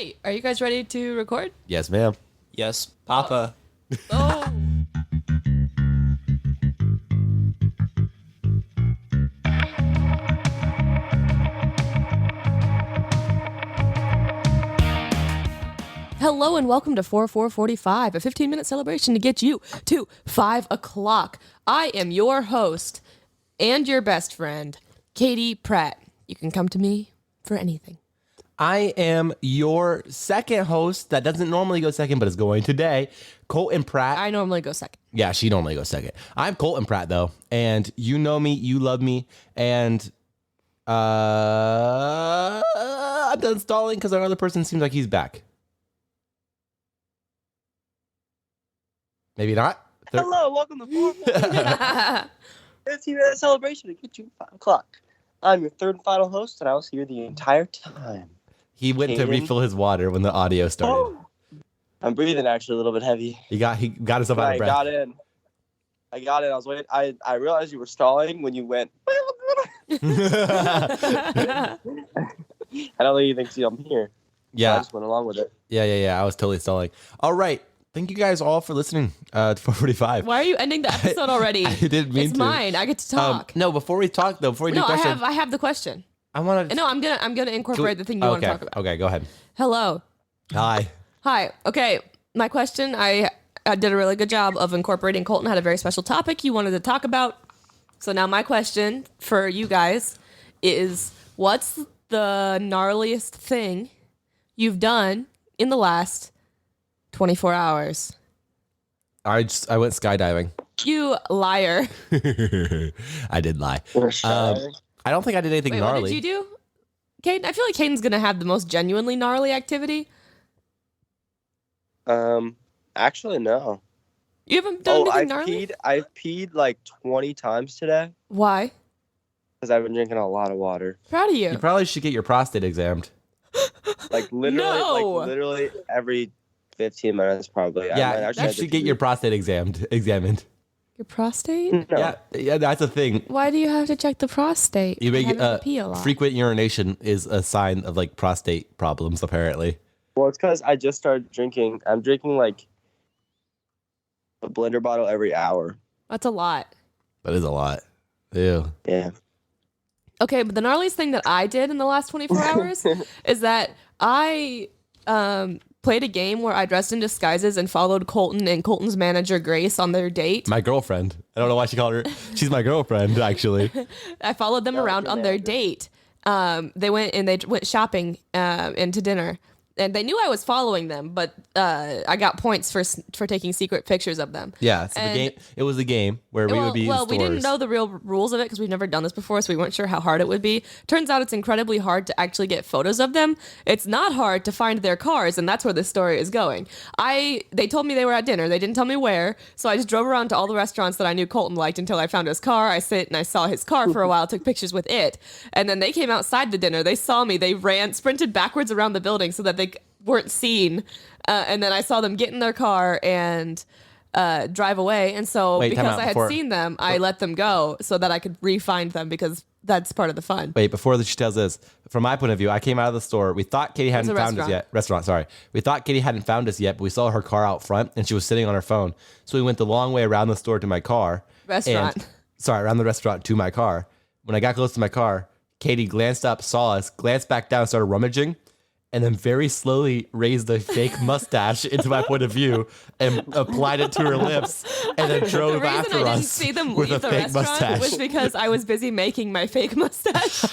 right. Are you guys ready to record? Yes, ma'am. Yes, Papa. Oh. Hello and welcome to 4445, a 15-minute celebration to get you to 5 o'clock. I am your host and your best friend, Katie Pratt. You can come to me for anything. I am your second host that doesn't normally go second, but is going today, Coleton Pratt. I normally go second. Yeah, she normally goes second. I'm Coleton Pratt, though, and you know me, you love me, and I'm done stalling because our other person seems like he's back. Maybe not. Hello, welcome to 15-minute celebration to get you 5 o'clock. I'm your third and final host, and I was here the entire time. He went to refill his water when the audio started. Oh, I'm breathing actually a little bit heavy. He got himself out of breath. I got in. I was waiting. I realized you were stalling when you went. I don't even think I'm here. Yeah. So I just went along with it. Yeah. I was totally stalling. All right. Thank you guys all for listening to 445. Why are you ending the episode already? I didn't mean it's to. mine. I get to talk. No, before we talk though, before we do question, I have the question. I want to. No, I'm gonna incorporate the thing you want to talk about. Okay, go ahead. Hello. Hi. Okay, my question. I did a really good job of incorporating. Coleton had a very special topic you wanted to talk about. So now my question for you guys is, what's the gnarliest thing you've done in the last 24 hours? I went skydiving. You liar. I did lie. I don't think I did anything gnarly. What did you do? Caden? I feel like Caden's going to have the most genuinely gnarly activity. Actually, no. You haven't done anything gnarly? I've peed like 20 times today. Why? Because I've been drinking a lot of water. Proud of you. You probably should get your prostate examined. Like literally every 15 minutes probably. Yeah, you should get your prostate examined. Your prostate? No. Yeah, that's a thing. Why do you have to check the prostate? You make pee a lot. Frequent urination is a sign of like prostate problems, apparently. Well, it's because I just started drinking. I'm drinking like a blender bottle every hour. That's a lot. That is a lot. Ew. Yeah. Okay, but the gnarliest thing that I did in the last 24 hours is that I played a game where I dressed in disguises and followed Coleton and Colton's manager, Grace, on their date. My girlfriend. I don't know why she called her. She's my girlfriend, actually. I followed them around on their date. They went shopping and to dinner. And they knew I was following them, but I got points for taking secret pictures of them. Yeah, so it was a game where we would be in stores. We didn't know the real rules of it because we've never done this before, so we weren't sure how hard it would be. Turns out it's incredibly hard to actually get photos of them. It's not hard to find their cars, and that's where this story is going. They told me they were at dinner. They didn't tell me where, so I just drove around to all the restaurants that I knew Coleton liked until I found his car. I saw his car for a while, took pictures with it, and then they came outside the dinner. They saw me. They sprinted backwards around the building so that they weren't seen, and then I saw them get in their car and drive away, and so because I had seen them, I let them go so that I could re-find them because that's part of the fun. Wait, before she tells this, from my point of view, I came out of the store. We thought Katie hadn't found us yet. Restaurant, sorry. We thought Katie hadn't found us yet, but we saw her car out front, and she was sitting on her phone. So we went the long way around the store to my car. Around the restaurant to my car. When I got close to my car, Katie glanced up, saw us, glanced back down, started rummaging, and then very slowly raised a fake mustache into my point of view and applied it to her lips, and then drove after us. The reason I didn't see them leave the restaurant was because I was busy making my fake mustache.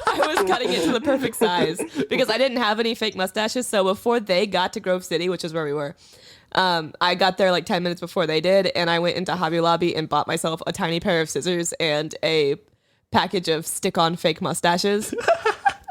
I was cutting it to the perfect size because I didn't have any fake mustaches. So before they got to Grove City, which is where we were, I got there like 10 minutes before they did, and I went into Hobby Lobby and bought myself a tiny pair of scissors and a package of stick-on fake mustaches.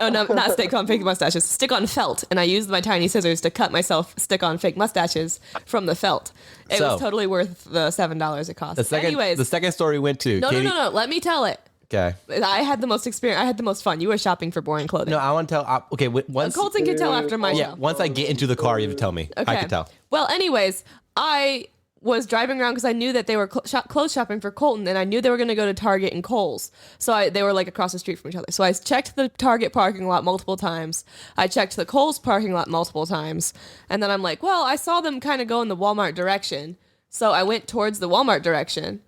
Oh, no, not stick-on fake mustaches. Stick-on felt. And I used my tiny scissors to cut myself stick-on fake mustaches from the felt. It was totally worth the $7 it cost. The second story we went to. No. Let me tell it. Okay. I had the most experience. I had the most fun. You were shopping for boring clothing. No, I want to tell. Okay, once Coleton can tell after my show. Once I get into the car, you have to tell me. Okay. I can tell. Well, anyways, I was driving around because I knew that they were clothes shopping for Coleton, and I knew they were going to go to Target and Kohl's. So they were like across the street from each other. So I checked the Target parking lot multiple times. I checked the Kohl's parking lot multiple times. And then I'm like, well, I saw them kind of go in the Walmart direction. So I went towards the Walmart direction.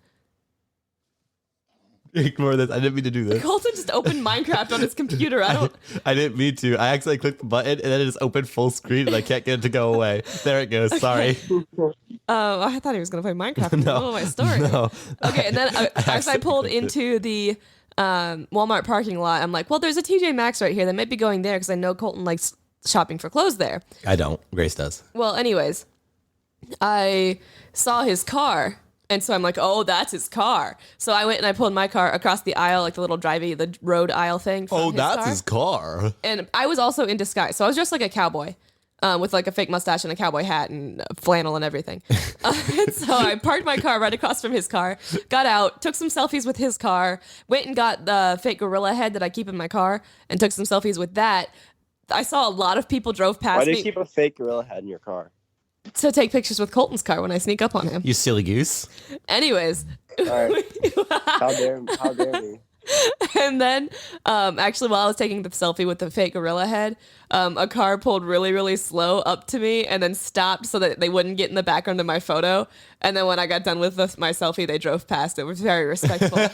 Ignore this. I didn't mean to do this. Coleton just opened Minecraft on his computer. I didn't mean to. I accidentally clicked the button and then it just opened full screen and I can't get it to go away. There it goes. Sorry. I thought he was going to play Minecraft in the middle of my story. No. Okay, and then as I pulled into the Walmart parking lot, I'm like, well, there's a TJ Maxx right here. They might be going there because I know Coleton likes shopping for clothes there. I don't. Grace does. Well, anyways, I saw his car. And so I'm like, oh, that's his car. So I went and I pulled my car across the aisle, like the little the road aisle thing. His car. And I was also in disguise. So I was dressed like a cowboy with like a fake mustache and a cowboy hat and flannel and everything. And so I parked my car right across from his car, got out, took some selfies with his car, went and got the fake gorilla head that I keep in my car and took some selfies with that. I saw a lot of people drove past me. Why do you keep a fake gorilla head in your car? To take pictures with Colton's car when I sneak up on him. You silly goose. Anyways. All right. How dare me. And then, actually, while I was taking the selfie with the fake gorilla head, a car pulled really, really slow up to me and then stopped so that they wouldn't get in the background of my photo. And then when I got done with my selfie, they drove past. It was very respectful.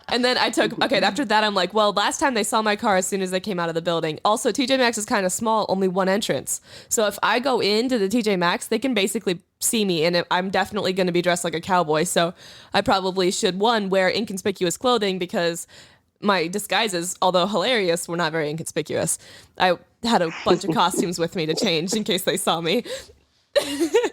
And then after that, I'm like, well, last time they saw my car as soon as they came out of the building. Also, TJ Maxx is kind of small, only one entrance. So if I go into the TJ Maxx, they can basically see me, and I'm definitely going to be dressed like a cowboy. So I probably should, one, wear inconspicuous clothing because my disguises, although hilarious, were not very inconspicuous. I had a bunch of costumes with me to change in case they saw me.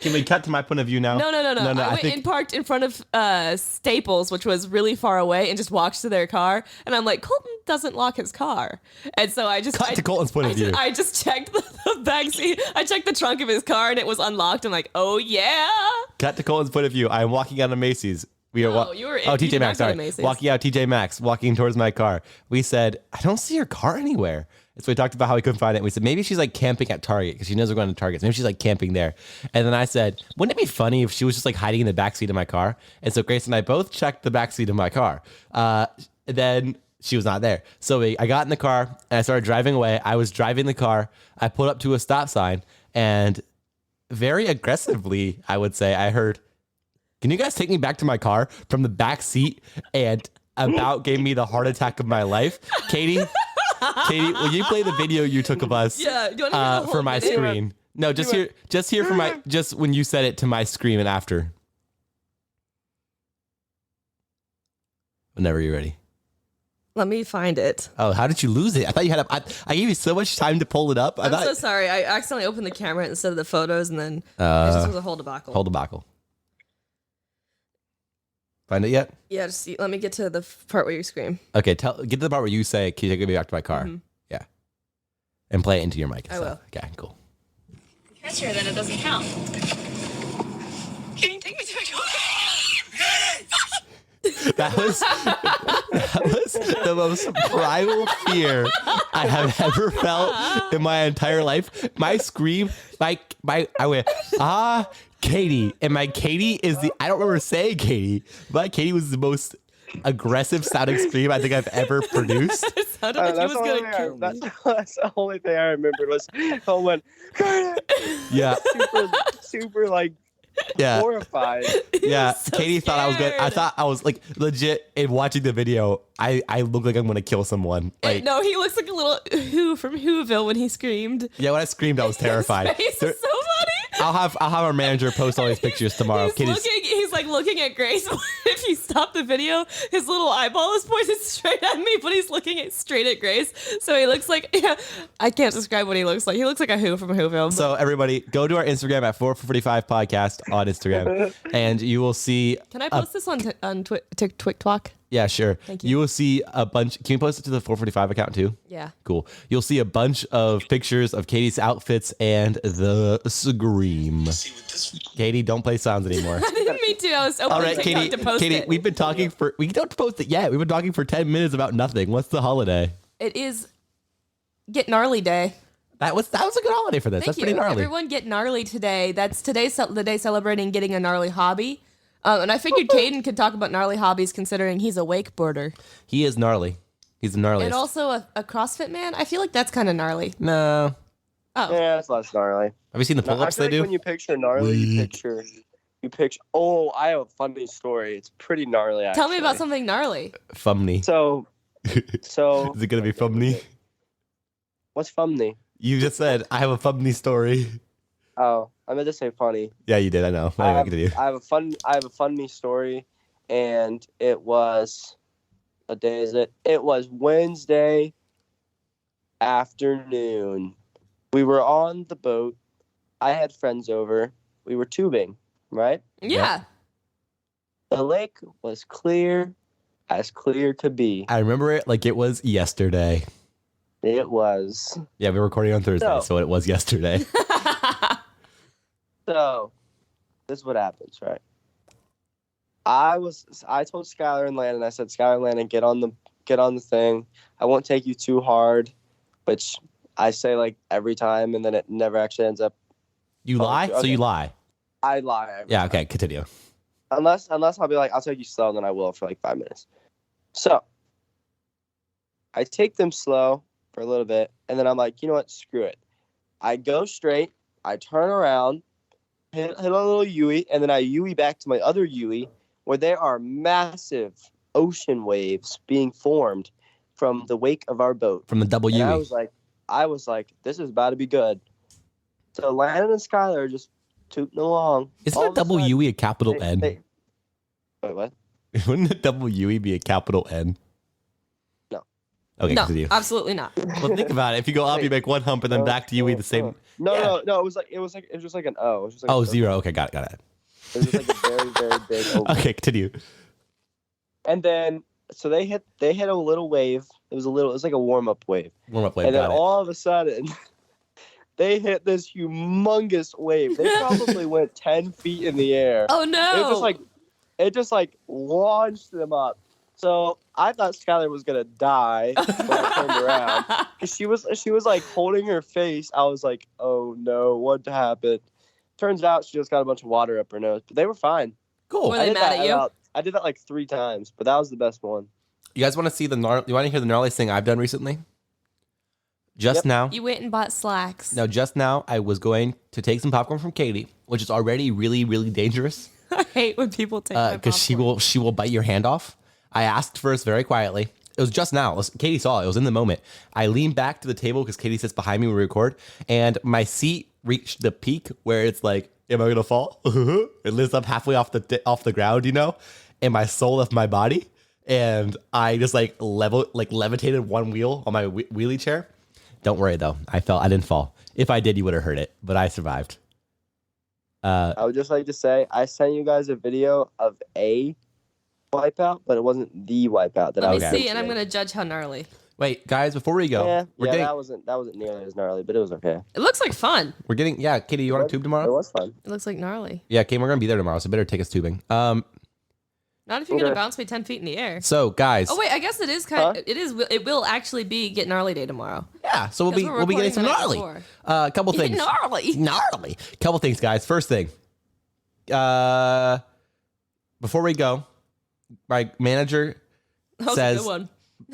Can we cut to my point of view now? No. I went and parked in front of Staples, which was really far away, and just walked to their car. And I'm like, Coleton doesn't lock his car. And so I just... Cut to Colton's point of view. I just checked the back seat. I checked the trunk of his car, and it was unlocked. I'm like, oh, yeah. Cut to Colton's point of view. I'm walking out of Macy's. We are you were in TJ Maxx, sorry. Macy's. Walking out TJ Maxx, walking towards my car. We said, I don't see her car anywhere. And so we talked about how we couldn't find it. We said, maybe she's like camping at Target because she knows we're going to Target. So maybe she's like camping there. And then I said, wouldn't it be funny if she was just like hiding in the backseat of my car? And so Grace and I both checked the backseat of my car. Then she was not there. So I got in the car and I started driving away. I was driving the car. I pulled up to a stop sign and very aggressively, I would say, I heard, can you guys take me back to my car from the back seat? And about gave me the heart attack of my life. Katie, will you play the video you took of us? Yeah, do you want to hear the whole for my video? screen? No, just here for my, just when you said it to my screen and after. Whenever you're ready. Let me find it. Oh, how did you lose it? I thought you had I gave you so much time to pull it up. I'm so sorry. I accidentally opened the camera instead of the photos, and then it just was a whole debacle. Whole debacle. Find it yet? Yeah, let me get to the part where you scream. Okay, get to the part where you say, can you take me back to my car? Mm-hmm. Yeah. And play it into your mic and I stuff. will. Okay, cool. Catch her, then it doesn't count. Can you take me to my car? That was the most primal fear I have ever felt in my entire life. My scream, I went, Katie. And my Katie is I don't remember saying Katie, but Katie was the most aggressive sounding scream I think I've ever produced. It sounded like he was going to kill me. That's the only thing I remembered was someone, yeah, super like, yeah, horrified. Yeah, so Katie thought I was good. I thought I was like legit in watching the video. I look like I'm gonna kill someone. Like, no, he looks like a little Who from Whoville when he screamed. Yeah, when I screamed, I was terrified. His face is so funny. I'll have our manager post all these pictures tomorrow. He's like looking at Grace. If you stop the video, his little eyeball is pointed straight at me, but he's looking straight at Grace. So he looks like, I can't describe what he looks like. He looks like a Who from Whoville. So everybody, go to our Instagram at 445 Podcast on Instagram, and you will see. Can I post this on TikTok? Yeah, sure. Thank you. You will see a bunch. Can you post it to the 445 account too? Yeah. Cool. You'll see a bunch of pictures of Katie's outfits and the scream. Katie, don't play sounds anymore. I didn't mean to. I was opening All right, TikTok to post Katie, it. we've been talking we don't post it yet. We've been talking for 10 minutes about nothing. What's the holiday? It is Get Gnarly Day. That was a good holiday for this. That's pretty gnarly. Everyone get gnarly today. Today's the day celebrating getting a gnarly hobby. And I figured Caden could talk about gnarly hobbies considering he's a wakeboarder. He is gnarly. He's the gnarliest. And also a CrossFit man. I feel like that's kind of gnarly. No. Oh. Yeah, it's less gnarly. Have you seen the pull-ups they do? When you picture gnarly, you picture. Oh, I have a funny story. It's pretty gnarly. Actually. Tell me about something gnarly. Fumney. So. Is it gonna be Fumney? What's Fumney? You just said I have a Fumney story. Oh, I meant to say funny. Yeah, you did. I know. I have a Fumney story, and it was. What day is it? It was Wednesday afternoon. We were on the boat. I had friends over. We were tubing, right? Yeah. The lake was clear as clear could be. I remember it like it was yesterday. It was. Yeah, we were recording on Thursday, so it was yesterday. So, this is what happens, right? I told Skylar and Landon, I said, Skylar and Landon, get on the thing. I won't take you too hard, which I say like every time, and then it never actually ends up. You lie? Okay. So you lie? I lie. Yeah, okay, continue. Unless I'll be like, I'll take you slow, and then I will for like 5 minutes. So, I take them slow for a little bit, and then I'm like, you know what, screw it. I go straight, I turn around, hit a little Yui, and then I Yui back to my other Yui, where there are massive ocean waves being formed from the wake of our boat. From the double Yui. And I was like, this is about to be good. So Landon and Skylar are just tooting along. Isn't a double Yui a capital N? Wait, what? Wouldn't a double Yui be a capital N? No. Okay, no, continue. absolutely not. Well, think about it. If you go up, you make one hump, and then back to Yui the same. No. It was just like an O. It was just like zero. Okay, got it. It was just like a very, very big O. Okay, continue. And then, so they hit a little wave. It was like a warm-up wave. Warm-up wave, and then all of a sudden, they hit this humongous wave. They probably went 10 feet in the air. Oh, no. It just launched them up. So I thought Skylar was gonna die when I turned around. 'Cause she was like holding her face. I was like, oh no, what happened? Turns out she just got a bunch of water up her nose, but they were fine. Cool. Were they mad at you? I did that like 3 times, but that was the best one. You guys want to see you want to hear the gnarliest thing I've done recently? Just now. You went and bought slacks. No, just now I was going to take some popcorn from Katie, which is already really, really dangerous. I hate when people take my because she will bite your hand off. I asked first very quietly. It was just now. Katie saw it. It was in the moment. I leaned back to the table because Katie sits behind me when we record, and my seat reached the peak where it's like, am I gonna fall? It lifts up halfway off the ground, and my soul left my body, and I just levitated one wheel on my wheelie chair. Don't worry though. I didn't fall. If I did, you would have heard it, but I survived. I would just like to say I sent you guys a video of a wipeout, but it wasn't the wipeout that I was. Let me see, and I'm gonna judge how gnarly. Wait, guys, before we go, that wasn't nearly as gnarly, but it was okay. It looks like fun. Katie, you want to tube tomorrow? It was fun. It looks like gnarly. Yeah, Katie, we're gonna be there tomorrow, so better take us tubing. Not if you're gonna bounce me 10 feet in the air. So, guys. Oh wait, I guess it is it will actually be Get Gnarly Day tomorrow. Yeah, so we'll be getting some gnarly. Couple things. Gnarly. Couple things, guys. First thing. Before we go, my manager says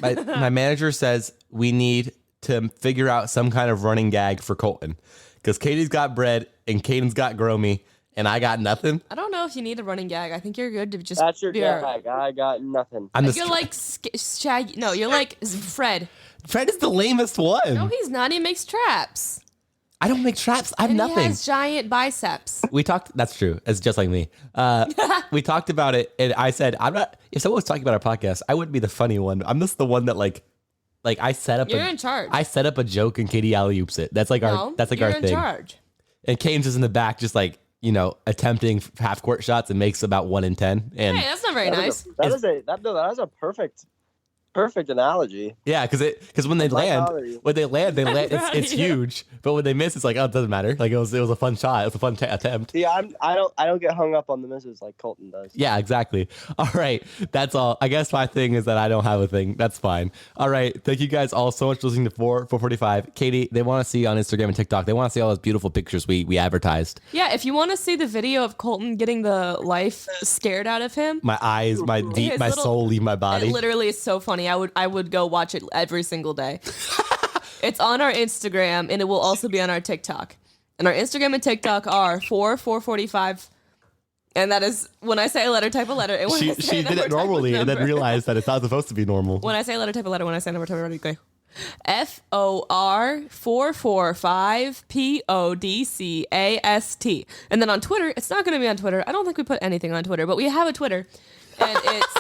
my manager says we need to figure out some kind of running gag for Coleton because Katie's got bread and Caden's got Gromy. And I got nothing. I don't know if you need a running gag. I think you're good to just. That's your gag. I got nothing. You're like Shaggy. No, you're like Fred. Fred is the lamest one. No, he's not. He makes traps. I don't make traps. I have nothing. He has giant biceps. We talked. That's true. It's just like me. We talked about it, and I said, "I'm not." If someone was talking about our podcast, I wouldn't be the funny one. I'm just the one that like I set up. You're in charge. I set up a joke, and Katie alley-oops it. That's like our. That's like our thing. You're in charge. And Kane's just in the back, just like. Attempting half-court shots and makes about 1 in 10. And hey, that's not very nice. That is a perfect Perfect analogy. Yeah, because when they land, comedy. it's huge. But when they miss, it's like, oh, it doesn't matter. Like it was a fun shot. It was a fun attempt. See, I don't get hung up on the misses like Colton does. Yeah, exactly. All right, that's all. I guess my thing is that I don't have a thing. That's fine. All right, thank you guys all so much for listening to 445. Katie, they want to see you on Instagram and TikTok. They want to see all those beautiful pictures we advertised. Yeah, if you want to see the video of Colton getting the life scared out of him, My eyes, my soul leave my body. it literally is so funny. I would go watch it every single day. It's on our Instagram, and it will also be on our TikTok. And our Instagram and TikTok are 445. And that is when I say a letter, type a letter. And when I say She did number, it normally type a and then number. realized that it's not supposed to be normal. When I say letter, type a letter. When I say number, type a letter. Okay. FOR445 PODCAST. And then on Twitter, it's not going to be on Twitter. I don't think we put anything on Twitter, but we have a Twitter. And it's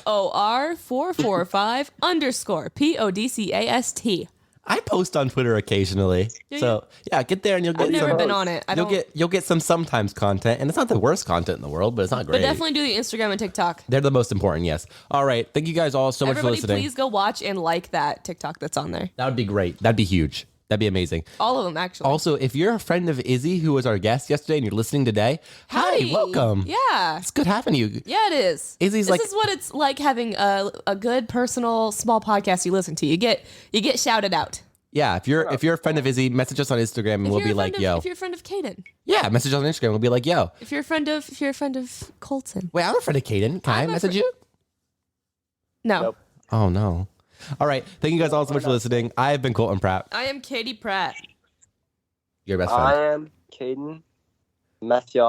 FOR445 _ PODCAST. I post on Twitter occasionally. So yeah, get there and you'll get I've never some, been on it. you'll get some sometimes content. And it's not the worst content in the world, but it's not great. But definitely do the Instagram and TikTok. They're the most important, yes. All right. Thank you guys all so much for Everybody, listening. please go watch and like that TikTok that's on there. That would be great. That'd be huge. That'd be amazing. All of them, actually. Also, if you're a friend of Izzy, who was our guest yesterday, and you're listening today, Howdy. hi, welcome. Yeah. It's good having you. Yeah, it is. Izzy's this is what it's like having a good, personal, small podcast you listen to. You get shouted out. Yeah, if you're a friend of Izzy, message us on Instagram and we'll be like, yo. If you're a friend of Caden. Yeah, message us on Instagram. We'll be like, yo. If you're a friend of Colton. Wait, I'm a friend of Caden. Can I I'm a message you? No. Nope. Oh, no. All right. Thank you guys all so much for listening. I have been Colton Pratt. I am Katie Pratt. Your best friend. I am Caden Matthew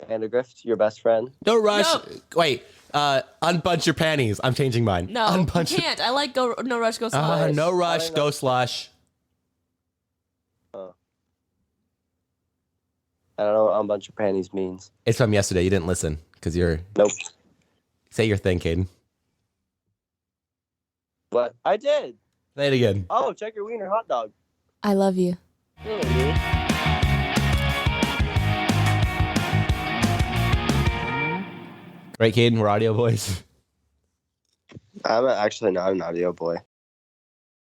Vandergrift, your best friend. No rush. No. Wait. Unbunch your panties. I'm changing mine. No, Unbunch you can't. I like go no rush, go slow. No rush. Go slush. I don't know what unbunch your panties means. It's from yesterday. You didn't listen because you're. Nope. Say your thing, Caden. But I did. Say it again. Oh, check your wiener hot dog. I love you. Right, Caden? We're audio boys. I'm actually not an audio boy.